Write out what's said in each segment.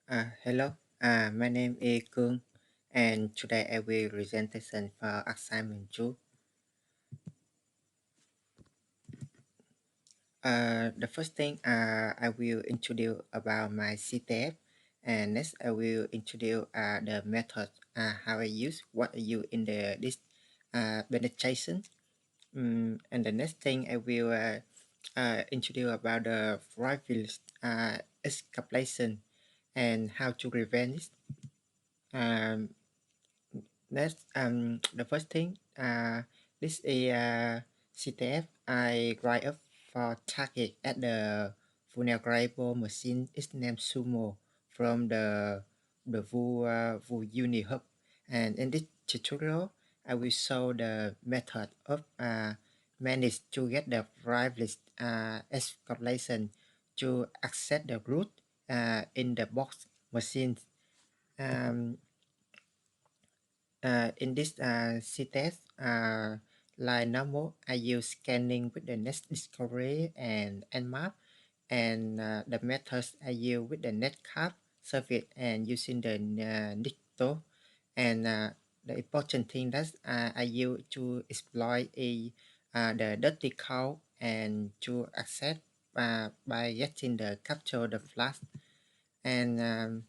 Hello, my name is Cuong, and today I will presentation for assignment 2. The first thing I will introduce about my CTF, and next I will introduce the method how I use what I use in this penetration. And the next thing I will introduce about the rifle escalation and how to prevent it. Um, Next, the first thing, this is CTF. I write up for target at the vulnerable machine is named Sumo from the Vu Uni Hub. And in this tutorial, I will show the method of manage to get the privilege escalation to access the root in the box machine. Um, in this C-test, like normal, I use scanning with the net discovery and nmap, and the methods I use with the netcap service and using the Nicto. And the important thing that I use to exploit the dirty code and to access by getting the capture the flash. And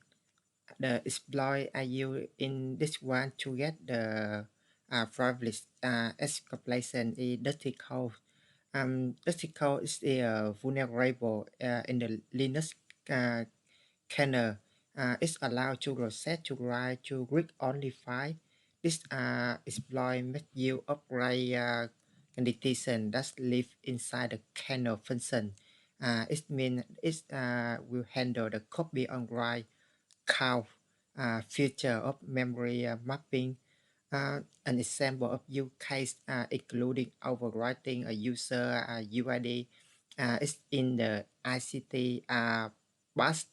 the exploit I use in this one to get the privilege escalation is dirty code. Dirty code is vulnerable in the Linux uh, kernel. It's allowed to reset to write to read only file. This exploit makes you upgrade condition that live inside the kernel function. It means it will handle the copy on write count feature of memory mapping. An example of use case including overwriting a user UID is in the ICT bus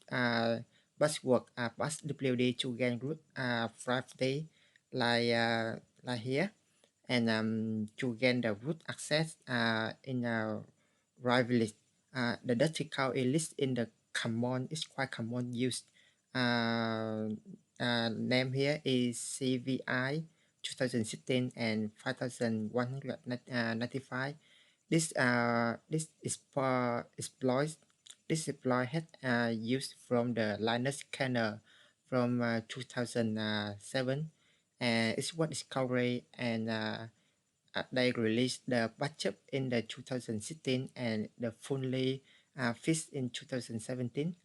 busword bus WD to gain root 5D like here, and to gain the root access in a rivalry. The dirty cow is listed in the common is quite common used. Uh, Name here is CVI 2016 and 5195. This is for exploit. This exploit had used from the Linux kernel from 2007, and it's what discovery and they released the backup in the 2016 and the fully fixed in 2017.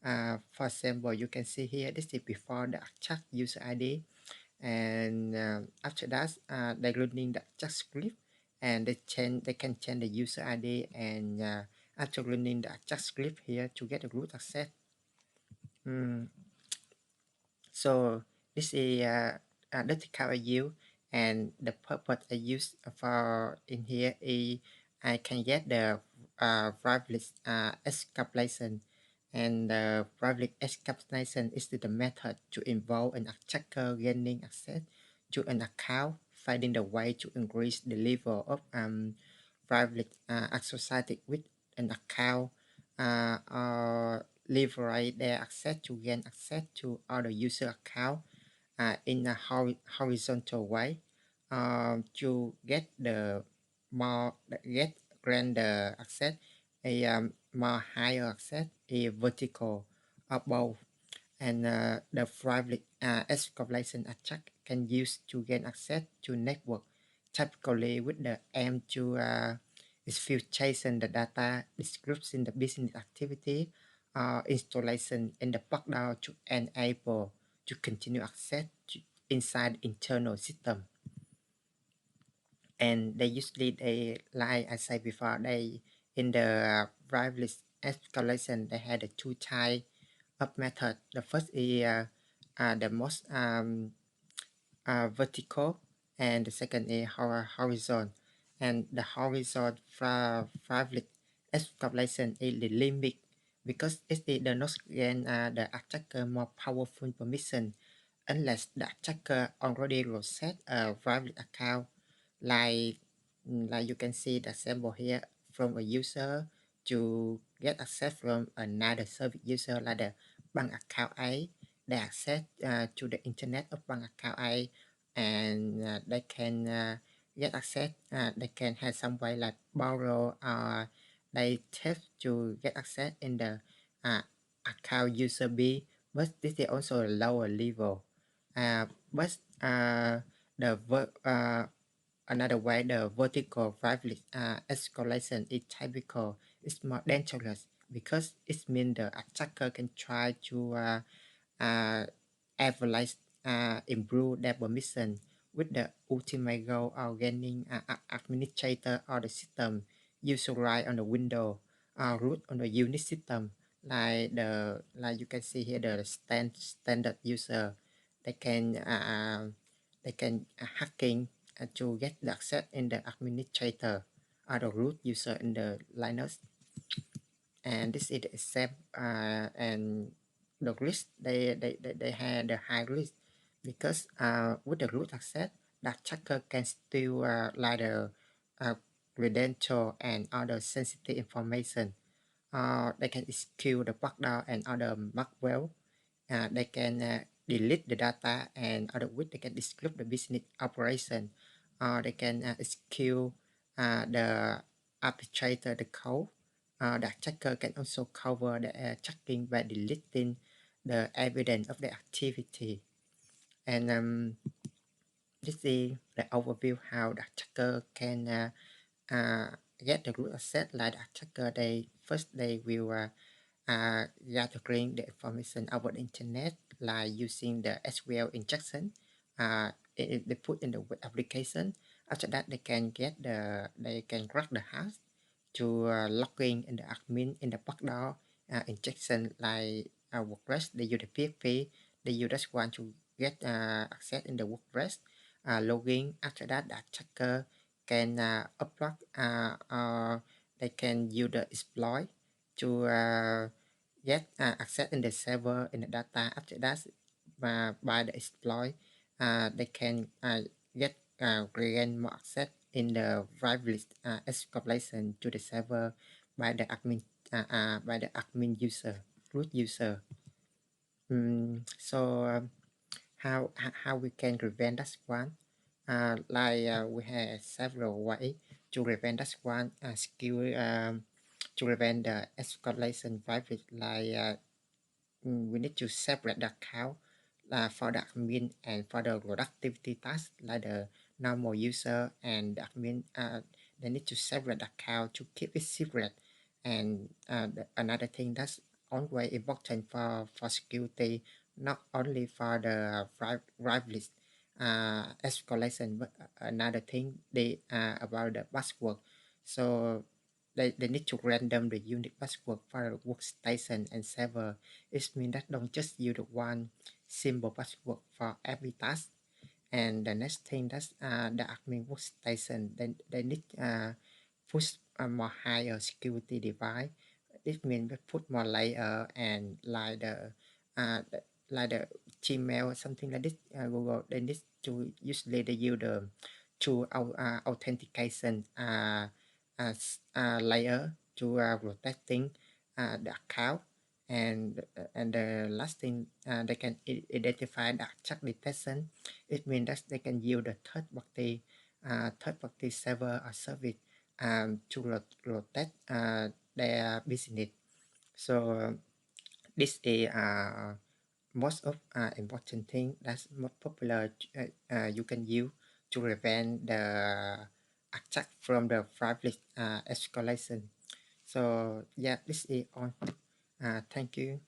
For example, you can see here this is before the attack user ID, and after that they running the attack script, and they can change the user ID, and after running the attack script here to get the root access. Mm, so this is the I use, and the purpose I use for in here is I can get the privilege escalation, and the privilege escalation is the method to involve an attacker gaining access to an account, finding the way to increase the level of privilege associated with an account, or leverage their access to gain access to other user account in a horizontal way, to get the more get grant the access a more higher access a vertical above, and the private escalation attack can use to gain access to network, typically with the aim to exfiltration the data description the business activity installation in the background to enable to continue access to inside internal system. And they usually they like I said before, they in the private escalation they had the two type of method. The first is the most vertical, and the second is horizontal. And the horizontal private escalation is the limit because it does not grant the attacker more powerful permission unless the attacker already reset a private account, like you can see the sample here from a user to get access from another service user like the bank account A, they access to the internet of bank account A, and they can get access. They can have some way like borrow, or they test to get access in the account user B, but this is also a lower level. But the another way, the vertical privilege escalation is typical. It's more dangerous because it means the attacker can try to uh, advertise, improve their permission with the ultimate goal of gaining administrator or the system usually on the window root on the Unix system, like you can see here the standard user. They can hacking to get the access in the administrator or the root user in the Linux. And this is the except and the risk, they had the high risk because with the root access, the attacker can steal like the credential and other sensitive information. They can execute the backdoor and other malware. They can delete the data, and other way they can describe the business operation. They can execute the arbitrator the code. The attacker can also cover the checking by deleting the evidence of the activity. And this is the overview how the attacker can get the root access. Like the attacker, they will gathering the information over the internet, like using the SQL injection. They put in the web application. After that, they can crack the hash to logging in the admin in the backdoor injection, like WordPress. They use the PHP. They use just want to get access in the WordPress logging. After that, the attacker can upload or they can use the exploit to get access in the server in the data. After that, by the exploit, they can get gain more access in the privilege escalation to the server by the admin user, root user. So how we can prevent that one? We have several ways to prevent that one. Skill to prevent the escalation private, we need to separate the account for the admin and for the productivity task, like the normal user and the admin. They need to separate the account to keep it secret. And another thing that's always important for security, not only for the privilege escalation, but another thing they about the password. So they need to random the unique password for the workstation and server. It means that don't just use the one simple password for every task. And the next thing, that's the admin workstation. Then they need push a more higher security device. It means we put more layer, and uh, the, like the Gmail or something like this. Google, they need to usually they use the to authentication layer to protecting the account. And the last thing, they can identify the attack detection. It means that they can use the third party server or service to protect their business. So this is most of important thing that's most popular you can use to prevent the attack from the private escalation. So yeah, this is all. Thank you.